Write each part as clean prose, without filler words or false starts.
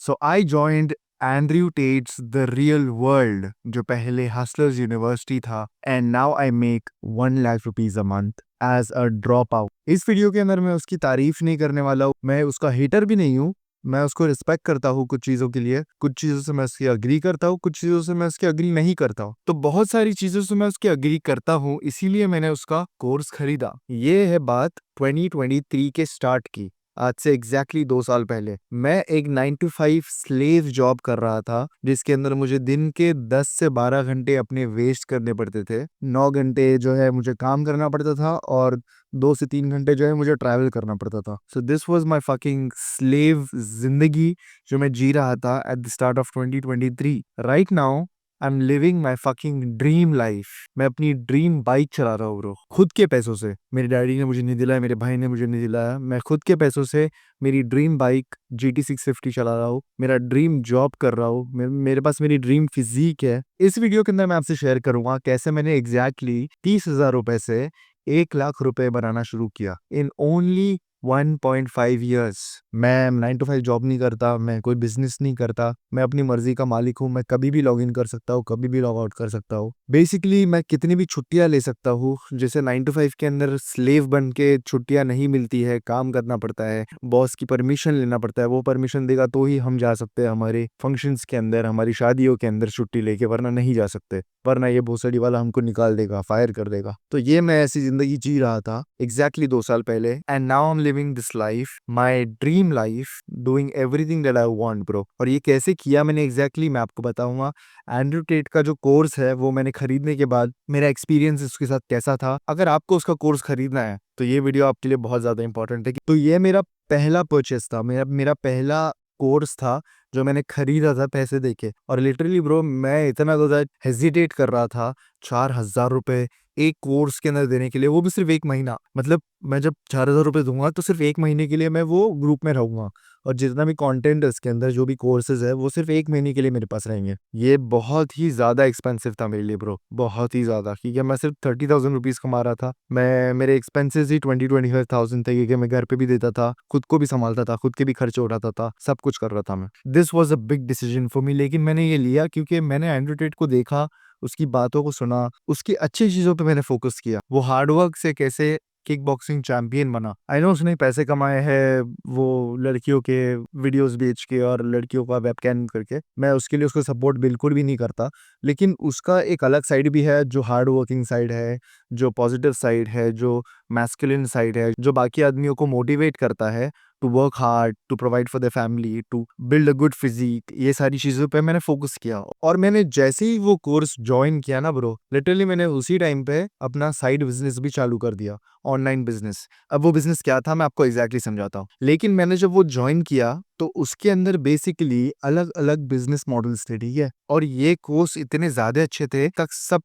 So I joined Andrew Tate's The Real World, जो पहले Hustlers University था, and now I make 1 lakh rupees a month as a dropout. इस video के अंदर मैं उसकी तारीफ नहीं करने वाला हूँ, मैं उसका हेटर भी नहीं हूँ। मैं उसको रिस्पेक्ट करता हूँ कुछ चीज़ों के लिए, कुछ चीज़ों से मैं उसकी अग्री करता हूँ, कुछ चीज़ों से मैं उसकी अग्री नहीं करता हूँ। तो बहुत सारी चीज़ों से मैं उसकी अग्री करता हूँ, इसीलिए मैंने उसका कोर्स खरीदा। ये है बात 2023 के स्टार्ट की, आज से एग्जैक्टली 2 साल पहले। मैं एक 9 to 5 स्लेव जॉब कर रहा था, जिसके अंदर मुझे दिन के 10 से 12 घंटे अपने वेस्ट करने पड़ते थे। 9 घंटे जो है मुझे काम करना पड़ता था और 2 से 3 घंटे जो है मुझे ट्रैवल करना पड़ता था। So this was my fucking slave जिंदगी जो मैं जी रहा था at the start of 2023। Right now I M living my fucking dream life. मैं अपनी ड्रीम बाइक चला रहा हूँ ब्रो, खुद के पैसों से। मेरे डैडी ने मुझे नहीं दिलाया, मेरे भाई ने मुझे नहीं दिलाया, मैं खुद के पैसों से मेरी ड्रीम बाइक GT 650 चला रहा हूँ, मेरा ड्रीम जॉब कर रहा हूँ, मेरे पास मेरी ड्रीम फिजिक है। इस वीडियो के अंदर मैं आपसे शेयर करूंगा कैसे मैंने एग्जैक्टली 30,000 रुपए से 1 लाख रुपए बनाना शुरू किया इन ओनली 1.5 ईयर्स। मैं 9 to 5 जॉब नहीं करता, मैं कोई बिजनेस नहीं करता, मैं अपनी मर्जी का मालिक हूँ। मैं कभी भी लॉग इन कर सकता हूँ, कभी भी लॉग आउट कर सकता हूँ। बेसिकली मैं कितनी भी छुट्टियां ले सकता हूँ। जैसे 9 to 5 के अंदर स्लेव बन के छुट्टियां नहीं मिलती है, काम करना पड़ता है, बॉस की परमिशन लेना पड़ता है, वो परमिशन देगा तो ही हम जा सकते हैं हमारे फंक्शंस के अंदर, हमारी शादियों के अंदर छुट्टी लेके, वरना नहीं जा सकते, वरना ये भोसड़ी वाला हमको निकाल देगा, फायर कर देगा। तो ये मैं ऐसी जिंदगी जी रहा था एग्जैक्टली 2 साल पहले, and now I M living this life, my dream life, doing everything that I want bro. और ये कैसे किया मैंने एग्जैक्टली मैं आपको बताऊंगा। एंड्रयू टेट का जो कोर्स है वो मैंने खरीदने के बाद मेरा एक्सपीरियंस उसके साथ कैसा था। अगर आपको उसका कोर्स खरीदना है तो ये वीडियो आपके लिए बहुत ज्यादा इंपॉर्टेंट है। तो ये मेरा पहला परचेस था, मेरा पहला कोर्स था जो मैंने खरीदा था पैसे देके। और लिटरली ब्रो मैं इतना ज़्यादा हेजिटेट कर रहा था 4,000 रुपए एक कोर्स के अंदर देने के लिए, वो भी सिर्फ 1 महीना। मतलब मैं जब 4,000 रुपए दूंगा तो सिर्फ 1 महीने के लिए मैं वो ग्रुप में रहूंगा, और जितना भी कंटेंट है इसके अंदर, जो भी कोर्सेज है, वो सिर्फ 1 महीने के लिए मेरे पास रहेंगे। ये बहुत ही ज्यादा एक्सपेंसिव था मेरे लिए ब्रो, बहुत ही ज्यादा, क्योंकि मैं सिर्फ 30,000 रुपीज कमा रहा था। मेरे एक्सपेंसेस ही 20-25,000 थे, क्योंकि मैं घर पे भी देता था, खुद को भी संभालता था, खुद के भी खर्चे उठाता था, सब कुछ कर रहा था मैं। This was a big decision for me, लेकिन मैंने ये लिया क्योंकि मैंने एंड्रयू टेट को देखा, उसकी बातों को सुना, उसकी अच्छी चीजों पे मैंने फोकस किया। वो हार्डवर्क से कैसे किक बॉक्सिंग चैंपियन बना। आई नो उसने पैसे कमाए हैं वो लड़कियों के वीडियोस बेच के और लड़कियों का वेबकैम करके, मैं उसके लिए उसको सपोर्ट बिल्कुल भी नहीं करता। लेकिन उसका एक अलग साइड भी है, जो हार्ड वर्किंग साइड है, जो पॉजिटिव साइड है, जो मैस्कुलिन साइड है, जो बाकी आदमियों को मोटिवेट करता है to work hard, to provide for the family, to build a good physique. ये सारी चीज़ों पे मैंने फोकस किया, और मैंने जैसे ही वो कोर्स ज्वाइन किया ना ब्रो, लिटरली मैंने उसी टाइम पे अपना साइड बिजनेस भी चालू कर दिया, ऑनलाइन बिजनेस। अब वो बिजनेस क्या था मैं आपको एग्जैक्टली समझाता हूँ। लेकिन मैंने जब वो ज्वाइन किया तो उसके अंदर बेसिकली अलग अलग बिजनेस मॉडल्स थे, ठीक है। और ये कोर्स इतने ज्यादा अच्छे थे, तक सब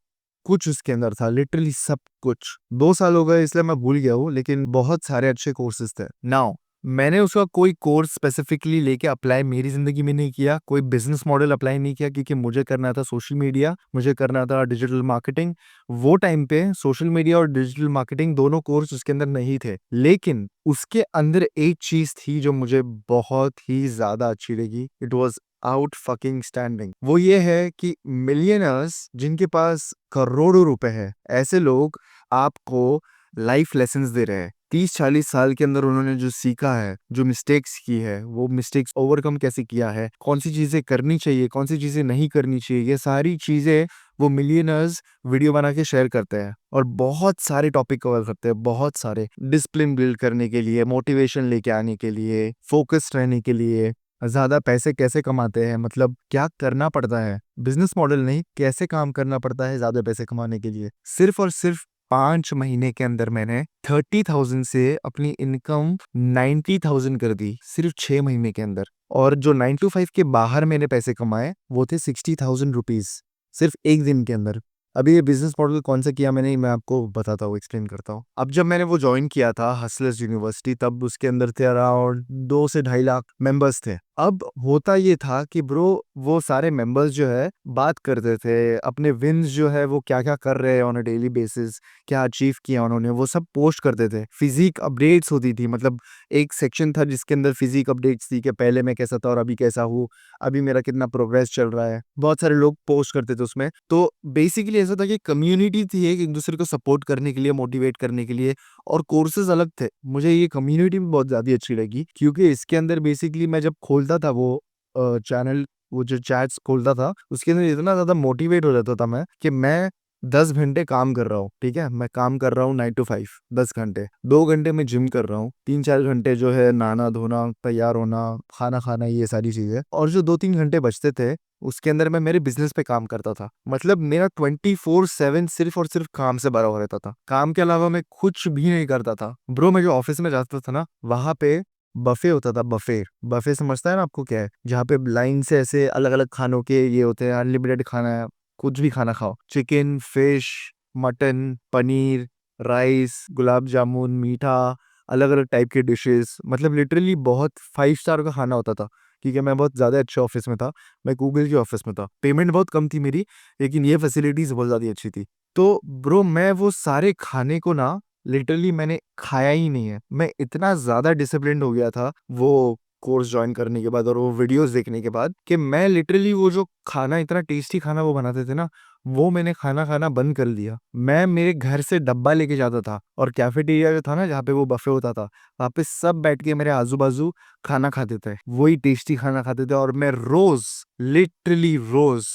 कुछ उसके अंदर था, लिटरली सब कुछ। 2 साल हो गए इसलिए मैं भूल गया हूँ, लेकिन बहुत सारे अच्छे कोर्सेज थे। नाउ मैंने उसका कोई कोर्स स्पेसिफिकली लेके अप्लाई मेरी जिंदगी में नहीं किया, कोई बिजनेस मॉडल अप्लाई नहीं किया, क्योंकि मुझे करना था सोशल मीडिया, मुझे करना था डिजिटल मार्केटिंग। वो टाइम पे सोशल मीडिया और डिजिटल मार्केटिंग दोनों कोर्स उसके अंदर नहीं थे, लेकिन उसके अंदर एक चीज थी जो मुझे बहुत ही ज्यादा अच्छी लगी। It was out fucking standing. वो ये है कि मिलियनर्स जिनके पास करोड़ों रुपए है, ऐसे लोग आपको लाइफ लेसन्स दे रहे हैं। 30-40 साल के अंदर उन्होंने जो सीखा है, जो मिस्टेक्स की है, वो मिस्टेक्स ओवरकम कैसे किया है, कौन सी चीजें करनी चाहिए, कौन सी चीजें नहीं करनी चाहिए, ये सारी चीजें वो मिलियनर्स वीडियो बना के शेयर करते हैं। और बहुत सारे टॉपिक कवर करते हैं, बहुत सारे, डिसिप्लिन बिल्ड करने के लिए, मोटिवेशन लेके आने के लिए, फोकस्ड रहने के लिए, ज्यादा पैसे कैसे कमाते हैं, मतलब क्या करना पड़ता है, बिजनेस मॉडल नहीं, कैसे काम करना पड़ता है ज्यादा पैसे कमाने के लिए। सिर्फ और सिर्फ 5 महीने के अंदर मैंने 30,000 से अपनी इनकम 90,000 कर दी, सिर्फ 6 महीने के अंदर। और जो 9 to 5 के बाहर मैंने पैसे कमाए वो थे 60,000 रुपीज, सिर्फ एक दिन के अंदर। अभी ये बिजनेस मॉडल कौन सा किया मैंने, मैं आपको बताता हूँ, एक्सप्लेन करता हूँ। अब जब मैंने वो ज्वाइन किया था हसलर्स यूनिवर्सिटी, तब उसके अंदर थे अराउंड 2 से 2.5 लाख मेंबर्स थे। अब होता ये था कि ब्रो वो सारे मेंबर्स जो है बात करते थे अपने विन्स जो है, वो क्या क्या कर रहे हैं ऑन अ डेली बेसिस, क्या अचीव किया उन्होंने, वो सब पोस्ट करते थे। फिजिक अपडेट्स होती थी, मतलब एक सेक्शन था जिसके अंदर फिजिक अपडेट्स थी कि पहले मैं कैसा था और अभी कैसा हूँ, अभी मेरा कितना प्रोग्रेस चल रहा है। बहुत सारे लोग पोस्ट करते थे उसमें। तो बेसिकली ऐसा था कि कम्युनिटी थी एक दूसरे को सपोर्ट करने के लिए, मोटिवेट करने के लिए, और कोर्सेज अलग थे। मुझे ये कम्युनिटी भी बहुत ज़्यादा अच्छी लगी, क्योंकि इसके अंदर बेसिकली मैं जब खोलता था वो चैनल, वो जो चैट्स खोलता था, उसके अंदर इतना ज़्यादा मोटिवेट हो जाता था मैं कि मैं 10 घंटे काम कर रहा हूँ, ठीक है, मैं काम कर रहा हूँ 9 to 5, 10 घंटे, 2 घंटे मैं जिम कर रहा हूँ, 3-4 घंटे जो है नहाना धोना, तैयार होना, खाना खाना, ये सारी चीजें, और जो 2-3 घंटे बचते थे उसके अंदर मैं मेरे बिजनेस पे काम करता था। मतलब मेरा 24/7 सिर्फ और सिर्फ काम से भरा हुआ रहता था। काम के अलावा मैं कुछ भी नहीं करता था। ब्रो मैं जो ऑफिस में जाता था ना, वहां पे बफे होता था। बफे बफे समझता है ना आपको क्या है? जहाँ पे लाइन से ऐसे अलग अलग खानों के ये होते हैं, अनलिमिटेड खाना है, कुछ भी खाना खाओ, chicken, fish, mutton, paneer, rice, gulab jamun, मीठा, अलग अलग टाइप के डिशेस, मतलब लिटरली बहुत 5 स्टार का खाना होता था। क्योंकि मैं बहुत ज़्यादा अच्छे ऑफिस में था, मैं गूगल के ऑफिस में था, पेमेंट बहुत कम थी मेरी, लेकिन ये फैसिलिटीज़ बहुत ज़्यादा अच्छी थी। तो ब्रो मैं वो सारे खाने को ना लिटरली मैंने खाया ही नहीं है। मैं इतना ज़्यादा डिसिप्लिन्ड हो गया था वो कोर्स ज्वाइन करने के बाद और वो वीडियोस देखने के बाद, कि मैं लिटरली वो जो खाना, इतना टेस्टी खाना वो बनाते थे ना, वो मैंने खाना खाना बंद कर दिया। मैं मेरे घर से डब्बा लेके जाता था, और कैफेटेरिया जो था ना जहाँ पे वो बफे होता था, वहाँ पे सब बैठ के मेरे आजू बाजू खाना खाते थे, वही टेस्टी खाना खाते थे। और मैं रोज, लिटरली रोज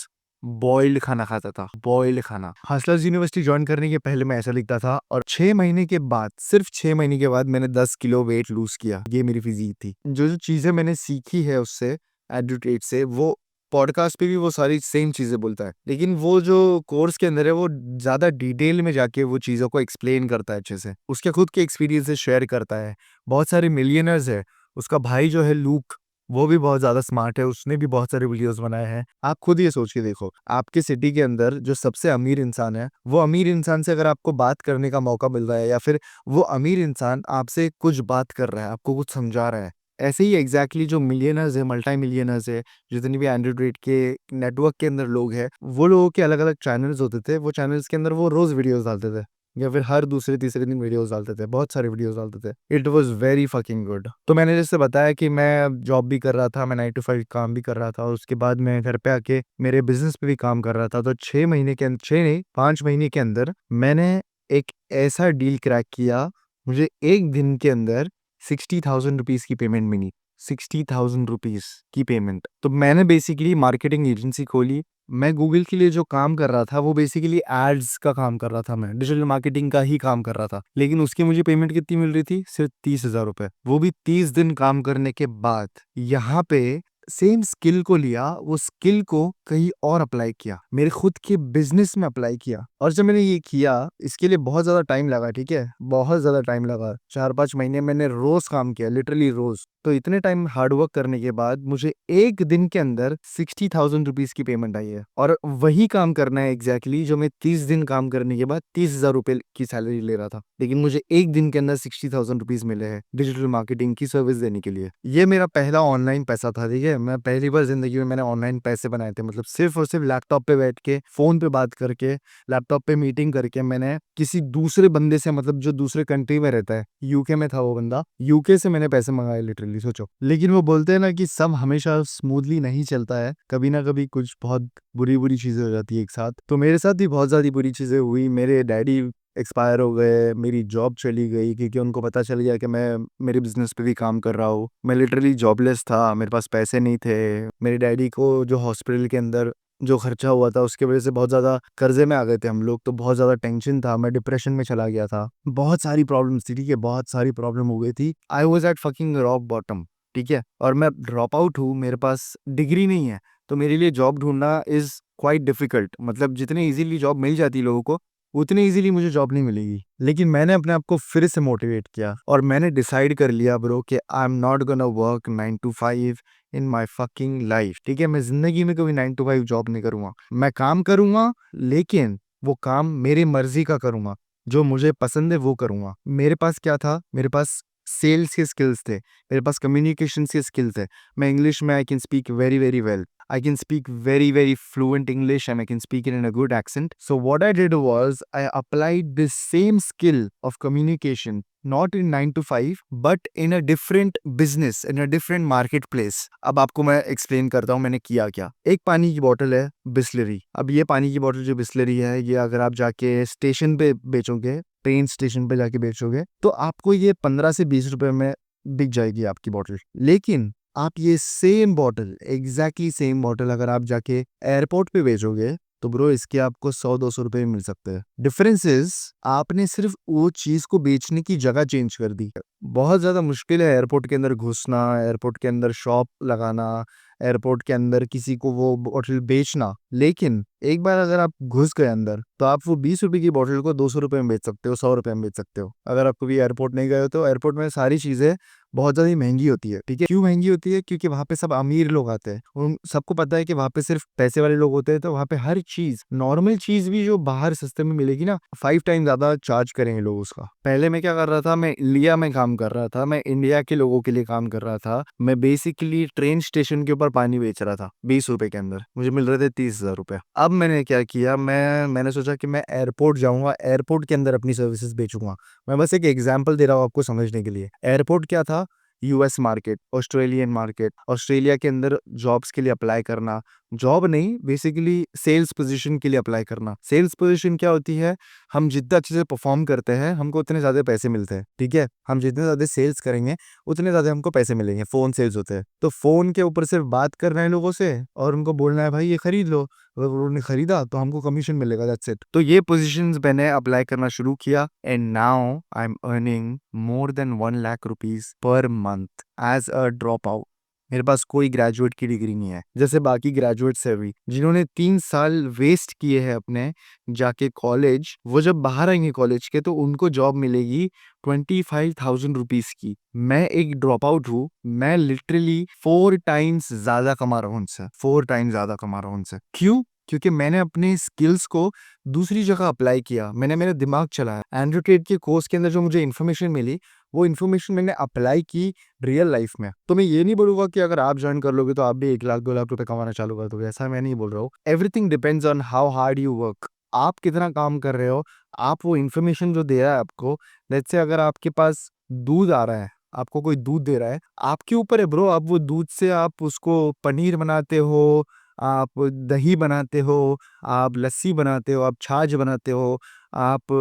बॉइल्ड खाना खाता था, बॉइल्ड खाना। हसलर्स यूनिवर्सिटी ज्वाइन करने के पहले मैं ऐसा लिखता था, और 6 महीने के बाद, सिर्फ 6 महीने के बाद मैंने 10 किलो वेट लूज किया। ये मेरी फिजिक थी। जो जो चीजें मैंने सीखी है उससे, एडुटेट से, वो पॉडकास्ट पे भी वो सारी सेम चीजें बोलता है, लेकिन वो जो कोर्स के अंदर है वो ज्यादा डिटेल में जाके वो चीजों को एक्सप्लेन करता है अच्छे से, उसके खुद के एक्सपीरियंसेस शेयर करता है। बहुत सारे मिलियनर्स है, उसका भाई जो है लूक, वो भी बहुत ज्यादा स्मार्ट है, उसने भी बहुत सारे वीडियोस बनाए हैं। आप खुद ये सोच के देखो, आपके सिटी के अंदर जो सबसे अमीर इंसान है, वो अमीर इंसान से अगर आपको बात करने का मौका मिल रहा है, या फिर वो अमीर इंसान आपसे कुछ बात कर रहा है, आपको कुछ समझा रहा है, ऐसे ही एग्जैक्टली जो मिलियनर्स है, मल्टी मिलियनर्स है, जितनी भी एंड्रॉइड के नेटवर्क के अंदर लोग हैं, वो लोगों के अलग अलग चैनल्स होते थे। वो चैनल्स के अंदर वो रोज वीडियोस डालते थे, या फिर हर दूसरे तीसरे दिन वीडियोस डालते थे, बहुत सारे वीडियोस डालते थे। It was very fucking good. तो मैंने जैसे बताया कि मैं जॉब भी कर रहा था, मैं 9 to 5 काम भी कर रहा था, और उसके बाद मैं घर पे आके मेरे बिजनेस पे भी काम कर रहा था। तो 6 महीने के अंदर, 6 नहीं 5 महीने के अंदर मैंने एक ऐसा डील क्रैक किया, मुझे एक दिन के अंदर 60,000 रुपीज की पेमेंट मिली। 60,000 रुपीज की पेमेंट। तो मैंने बेसिकली मार्केटिंग एजेंसी खोली। मैं गूगल के लिए जो काम कर रहा था वो बेसिकली एड्स का काम कर रहा था, मैं डिजिटल मार्केटिंग का ही काम कर रहा था, लेकिन उसकी मुझे पेमेंट कितनी मिल रही थी? सिर्फ 30,000 रुपए, वो भी 30 दिन काम करने के बाद। यहाँ पे सेम स्किल को लिया, वो स्किल को कहीं और अप्लाई किया, मेरे खुद के बिजनेस में अप्लाई किया। और जब मैंने ये किया, इसके लिए बहुत ज्यादा टाइम लगा, ठीक है, बहुत ज्यादा टाइम लगा, 4-5 महीने मैंने रोज काम किया, लिटरली रोज। तो इतने टाइम हार्डवर्क करने के बाद मुझे एक दिन के अंदर 60,000 रुपीज की पेमेंट आई है, और वही काम करना है एग्जैक्टली जो मैं 30 दिन काम करने के बाद 30,000 रुपए की सैलरी ले रहा था, लेकिन मुझे एक दिन के अंदर 60,000 रुपीज मिले हैं डिजिटल मार्केटिंग की सर्विस देने के लिए। ये मेरा पहला ऑनलाइन पैसा था, ठीक है, मैं पहली बार जिंदगी में मैंने ऑनलाइन पैसे बनाए थे, मतलब सिर्फ और सिर्फ लैपटॉप पे बैठ के, फोन पे बात करके, लैपटॉप पे मीटिंग करके, मैंने किसी दूसरे बंदे से, मतलब जो दूसरे कंट्री में रहता है, यूके में था वो बंदा, यूके से मैंने पैसे मंगाए, लिटरली सोचो। लेकिन वो बोलते हैं ना कि सब हमेशा स्मूथली नहीं चलता है, कभी ना कभी कुछ बहुत बुरी बुरी चीजें हो जाती है एक साथ। तो मेरे साथ भी बहुत ज्यादा बुरी चीजें हुई। मेरे डैडी एक्सपायर हो गए, मेरी जॉब चली गई, क्योंकि उनको पता चल गया कि मैं मेरे बिजनेस पे भी काम कर रहा हूँ। मैं लिटरली जॉबलेस था, मेरे पास पैसे नहीं थे। मेरे डैडी को जो हॉस्पिटल के अंदर जो खर्चा हुआ था उसके वजह से बहुत ज़्यादा कर्जे में आ गए थे हम लोग, तो बहुत ज़्यादा टेंशन था, मैं डिप्रेशन में चला गया था, बहुत सारी प्रॉब्लम्स थी, ठीक है, बहुत सारी प्रॉब्लम हो गई थी। I was at fucking rock bottom, ठीक है, और मैं ड्रॉप आउट हूँ, मेरे पास डिग्री नहीं है, तो मेरे लिए जॉब ढूंढना इज़ क्वाइट डिफिकल्ट। मतलब जितने इजीली जॉब मिल जाती है लोगों को, उतनी इजीली मुझे जॉब नहीं मिलेगी। लेकिन मैंने अपने आप को फिर से मोटिवेट किया, और मैंने डिसाइड कर लिया ब्रो कि I am not gonna work 9 to 5 in my fucking life, ठीक है, मैं जिंदगी में कभी 9 to 5 जॉब नहीं करूंगा। मैं काम करूंगा, लेकिन वो काम मेरी मर्जी का करूंगा, जो मुझे पसंद है वो करूंगा। मेरे पास क्या था, मेरे पास सेल्स के स्किल्स थे, मेरे पास कम्युनिकेशन के स्किल्स थे। मैं इंग्लिश में I can speak very very well, I can speak very, very fluent English and I can speak it in a good accent. So, what I did was I applied this same skill of communication, not in 9 to 5, but in a different business, in a different marketplace. अब आपको मैं explain करता हूँ मैंने किया क्या। एक पानी की बोतल है बिस्लरी। अब ये पानी की बोतल जो बिस्लरी है, ये अगर आप जाके स्टेशन पे बेचोगे, ट्रेन स्टेशन पे जाके बेचोगे, तो आपको ये 15 से 20 रुपए में बिक जाएगी आपकी बोतल। लेकिन आप ये same bottle, exactly same bottle अगर आप जाके एयरपोर्ट पे बेचोगे, तो ब्रो इसके आपको 100-200 रुपए में मिल सकते हैं। डिफरेंस इज आपने सिर्फ वो चीज को बेचने की जगह चेंज कर दी। बहुत ज्यादा मुश्किल है एयरपोर्ट के अंदर घुसना, एयरपोर्ट के अंदर शॉप लगाना, एयरपोर्ट के अंदर किसी को वो बॉटल बेचना। लेकिन एक बार अगर आप घुस गए अंदर, तो आप वो 20 रुपए की बॉटल को 200 रुपए में बेच सकते हो, 100 रुपए में बेच सकते हो। अगर आप कभी एयरपोर्ट नहीं गए हो, तो एयरपोर्ट में सारी चीजें बहुत ज़्यादा महंगी होती है। ठीक है, क्यों महंगी होती है? क्योंकि वहाँ पे सब अमीर लोग आते हैं। उन सबको पता है कि वहाँ पे सिर्फ पैसे वाले लोग होते हैं, तो वहाँ पे हर चीज़, नॉर्मल चीज़ भी जो बाहर सस्ते में मिलेगी ना, 5 टाइम ज़्यादा चार्ज करेंगे लोग उसका। पहले मैं क्या कर रहा था, मैं इंडिया में काम कर रहा था, मैं इंडिया के लोगों के लिए काम कर रहा था। मैं बेसिकली ट्रेन स्टेशन के ऊपर पानी बेच रहा था 20 रुपए के अंदर, मुझे मिल रहे थे 30,000 रुपए। अब मैंने क्या किया, मैंने सोचा कि मैं एयरपोर्ट जाऊंगा, एयरपोर्ट के अंदर अपनी सर्विसेज बेचूंगा। मैं बस एक एग्जाम्पल दे रहा हूँ आपको समझने के लिए। एयरपोर्ट क्या था? US market, Australian market, Australia के अंदर जॉब्स के लिए अप्लाई करना, जॉब नहीं बेसिकली सेल्स पोजीशन के लिए अप्लाई करना। सेल्स पोजीशन क्या होती है? हम जितना अच्छे से परफॉर्म करते हैं हमको उतने ज़्यादा पैसे मिलते हैं। ठीक है, हम जितने ज़्यादा सेल्स करेंगे उतने ज़्यादा हमको पैसे मिलेंगे। फ़ोन सेल्स होते हैं, तो फ़ोन के ऊपर सिर्फ बात करना है लोगों से और उनको बोलना है भाई ये खरीद लो। अगर उन्होंने खरीदा तो हमको कमीशन मिलेगा, दैट्स इट। तो ये पोजीशंस मैंने अप्लाई करना शुरू किया and now I am earning more than 1 lakh rupees per month as a dropout. मेरे पास कोई ग्रेजुएट की डिग्री नहीं है, जैसे बाकी ग्रेजुएट्स है भी, जिन्होंने 3 साल वेस्ट किए हैं अपने जाके कॉलेज। वो जब बाहर आएंगे कॉलेज के, तो उनको जॉब मिलेगी 25,000 रुपीज की। मैं एक ड्रॉप आउट हूँ, मैं लिटरली 4 टाइम्स ज्यादा कमा रहा हूँ उनसे, 4 टाइम्स ज्यादा कमा रहा हूँ उनसे। क्यों? क्योंकि मैंने अपने स्किल्स को दूसरी जगह अप्लाई किया, मैंने मेरा दिमाग चलाया। एंड्रयू टेट के कोर्स के अंदर जो मुझे इन्फॉर्मेशन मिली, वो इन्फॉर्मेशन मैंने अप्लाई की रियल लाइफ में। तो मैं ये नहीं बोलूंगा कि अगर आप ज्वाइन कर लोगे तो आप भी 1 लाख 2 लाख रुपए कमाना चालू कर दोगे, ऐसा मैं नहीं बोल रहा हूँ। Everything depends on how hard you work. आप कितना काम कर रहे हो, आप वो इन्फॉर्मेशन जो दे रहा है आपको, लेट्स से अगर आपके पास दूध आ रहा है, आपको कोई दूध दे रहा है, आपके ऊपर है ब्रो। आप वो दूध से आप उसको पनीर बनाते हो, आप दही बनाते हो, आप लस्सी बनाते हो, आप छाछ बनाते हो, आप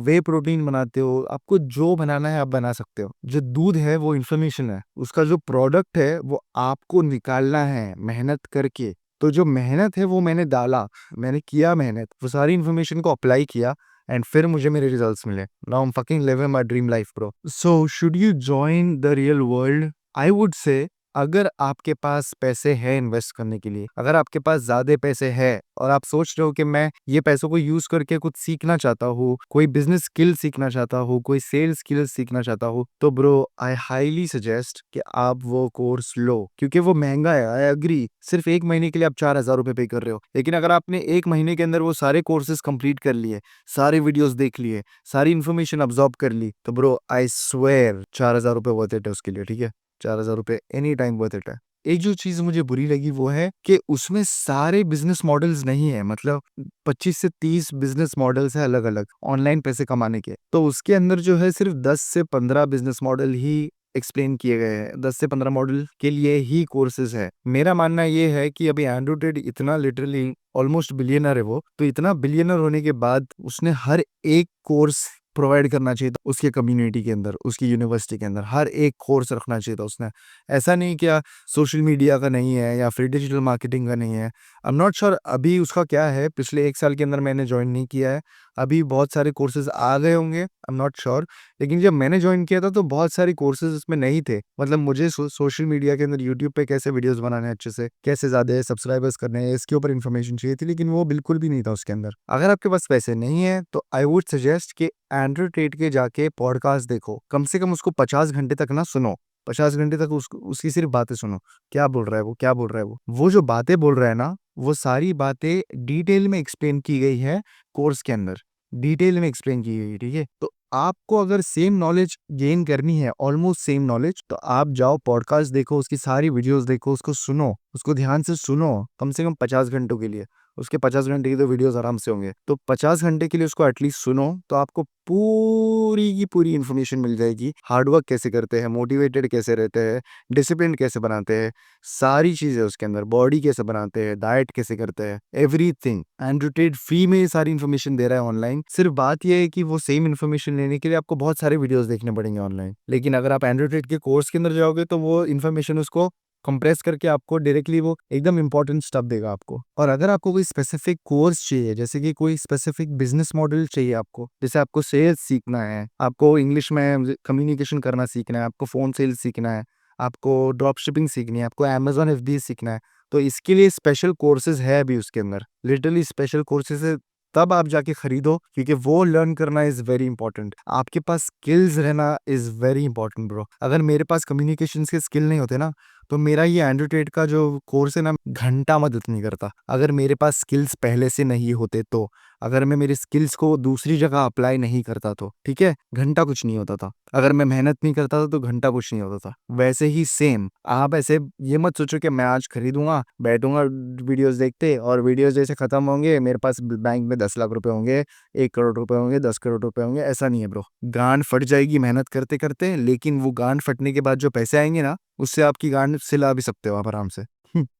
वे प्रोटीन बनाते हो, आपको जो बनाना है आप बना सकते हो। जो दूध है वो इन्फॉर्मेशन है, उसका जो प्रोडक्ट है वो आपको निकालना है मेहनत करके। तो जो मेहनत है वो मैंने डाला, मैंने किया मेहनत, वो सारी इन्फॉर्मेशन को अप्लाई किया एंड फिर मुझे मेरे रिजल्ट्स मिले। Now I am fucking living my dream life bro. So should you join the real world? I would say अगर आपके पास पैसे हैं इन्वेस्ट करने के लिए, अगर आपके पास ज्यादा पैसे हैं और आप सोच रहे हो कि मैं ये पैसों को यूज करके कुछ सीखना चाहता हूँ, कोई बिजनेस स्किल सीखना चाहता हूँ, कोई सेल्स स्किल सीखना चाहता हूँ, तो ब्रो आई हाईली सजेस्ट कि आप वो कोर्स लो, क्योंकि वो महंगा है। आई एग्री, सिर्फ 1 महीने के लिए आप 4,000 रुपए पे कर रहे हो, लेकिन अगर आपने 1 महीने के अंदर वो सारे कोर्सेज कंप्लीट कर लिए, सारे वीडियोस देख लिए, सारी इन्फॉर्मेशन अब्सॉर्ब कर ली, तो ब्रो आई स्वेयर 4,000 रुपए वर्थ इट है उसके लिए। ठीक है, 4,000 रुपए एनी टाइम वर्थ इट है। एक जो चीज मुझे बुरी लगी वो है कि उसमें सारे बिजनेस मॉडल्स नहीं है, मतलब 25 से 30 बिजनेस मॉडल्स है अलग अलग ऑनलाइन पैसे कमाने के। तो उसके अंदर जो है सिर्फ 10 से 15 बिजनेस मॉडल ही एक्सप्लेन किए गए हैं, 10 से 15 मॉडल के लिए ही कोर्सेज है। मेरा मानना ये है कि अभी एंड्रयू टेट इतना लिटरली ऑलमोस्ट बिलियनर है वो, तो इतना बिलियनर होने के बाद उसने हर एक कोर्स प्रोवाइड करना चाहिए था उसके कम्युनिटी के अंदर, उसकी यूनिवर्सिटी के अंदर हर एक कोर्स रखना चाहिए था उसने। ऐसा नहीं क्या सोशल मीडिया का नहीं है या फिर डिजिटल मार्केटिंग का नहीं है। आई एम नॉट श्योर अभी उसका क्या है, पिछले 1 साल के अंदर मैंने ज्वाइन नहीं किया है, अभी बहुत सारे कोर्सेज आ गए होंगे, आई एम नॉट श्योर। लेकिन जब मैंने ज्वाइन किया था तो बहुत सारे कोर्सेज उसमें नहीं थे। मतलब मुझे सोशल मीडिया के अंदर यूट्यूब पे कैसे वीडियोस बनाने हैं अच्छे से, कैसे ज्यादा सब्सक्राइबर्स करने हैं, इसके ऊपर इन्फॉर्मेशन चाहिए थी, लेकिन वो बिल्कुल भी नहीं था उसके अंदर। अगर आपके पास पैसे नहीं है तो आई वुड सजेस्ट कि एंड्रयू टेट के जाके पॉडकास्ट देखो, कम से कम उसको 50 घंटे तक ना सुनो। 50 घंटे तक उसकी सिर्फ बातें सुनो, क्या बोल रहा है वो, क्या बोल रहा है वो जो बातें बोल रहा है ना, वो सारी बातें डिटेल में एक्सप्लेन की गई है कोर्स के अंदर, डिटेल में एक्सप्लेन की गई है, ठीक है। तो आपको अगर सेम नॉलेज गेन करनी है, ऑलमोस्ट सेम नॉलेज, तो आप जाओ पॉडकास्ट देखो, उसकी सारी वीडियोस देखो, उसको सुनो, उसको ध्यान से सुनो, कम से कम 50 घंटों के लिए। उसके 50 घंटे की तो वीडियोस आराम से होंगे, तो 50 घंटे के लिए उसको एटलीस्ट सुनो, तो आपको पूरी की पूरी इन्फॉर्मेशन मिल जाएगी। हार्डवर्क कैसे करते हैं, मोटिवेटेड कैसे रहते हैं, डिसिप्लिन कैसे बनाते हैं, सारी चीजें उसके अंदर, बॉडी कैसे बनाते हैं, डाइट कैसे करते हैं, एवरीथिंग। एंड्रयू टेड फ्री में ये सारी इन्फॉर्मेशन दे रहा है ऑनलाइन। सिर्फ बात यह है कि वो सेम इन्फॉर्मेशन लेने के लिए आपको बहुत सारे वीडियोस देखने पड़ेंगे ऑनलाइन, लेकिन अगर आप एंड्रयू टेड के कोर्स के अंदर जाओगे तो वो इन्फॉर्मेशन उसको कंप्रेस करके आपको डायरेक्टली वो एकदम इंपॉर्टेंट स्टफ देगा आपको। और अगर आपको कोई स्पेसिफिक कोर्स चाहिए, जैसे कि कोई स्पेसिफिक बिजनेस मॉडल चाहिए आपको, जैसे आपको सेल्स सीखना है, आपको इंग्लिश में कम्युनिकेशन करना सीखना है, आपको फोन सेल्स सीखना है, आपको ड्रॉप शिपिंग सीखनी है, आपको अमेजोन एफबी सीखना है, तो इसके लिए स्पेशल कोर्सेज है अभी उसके अंदर, लिटरली स्पेशल कोर्सेज है। तब आप जाके खरीदो, क्योंकि वो लर्न करना इज वेरी इंपॉर्टेंट। आपके पास स्किल्स रहना इज वेरी इंपॉर्टेंट ब्रो। अगर मेरे पास कम्युनिकेशन के स्किल नहीं होते ना, तो मेरा ये एंड्रयू टेड का जो कोर्स है ना, घंटा मदद नहीं करता। अगर मेरे पास स्किल्स पहले से नहीं होते तो, अगर मैं मेरी स्किल्स को दूसरी जगह अप्लाई नहीं करता तो, ठीक है, घंटा कुछ नहीं होता था। अगर मैं मेहनत नहीं करता था तो घंटा कुछ नहीं होता था। वैसे ही सेम, आप ऐसे ये मत सोचो कि मैं आज खरीदूंगा, बैठूंगा वीडियोस देखते, और वीडियोस जैसे खत्म होंगे मेरे पास बैंक में 10 लाख रुपए होंगे, 1 करोड़ रुपए होंगे, 10 करोड़ रुपए होंगे, ऐसा नहीं है ब्रो। गांड फट जाएगी मेहनत करते करते, लेकिन वो गांड फटने के बाद जो पैसे आएंगे ना, उससे आपकी गांड सिला भी सकते हो आप आराम से।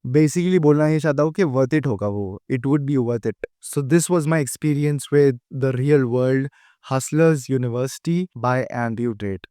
बेसिकली बोलना ये चाहता हूँ कि वर्थ इट होगा वो, it would be worth it. So this was my experience with the real world hustlers university bye Andrew Ted.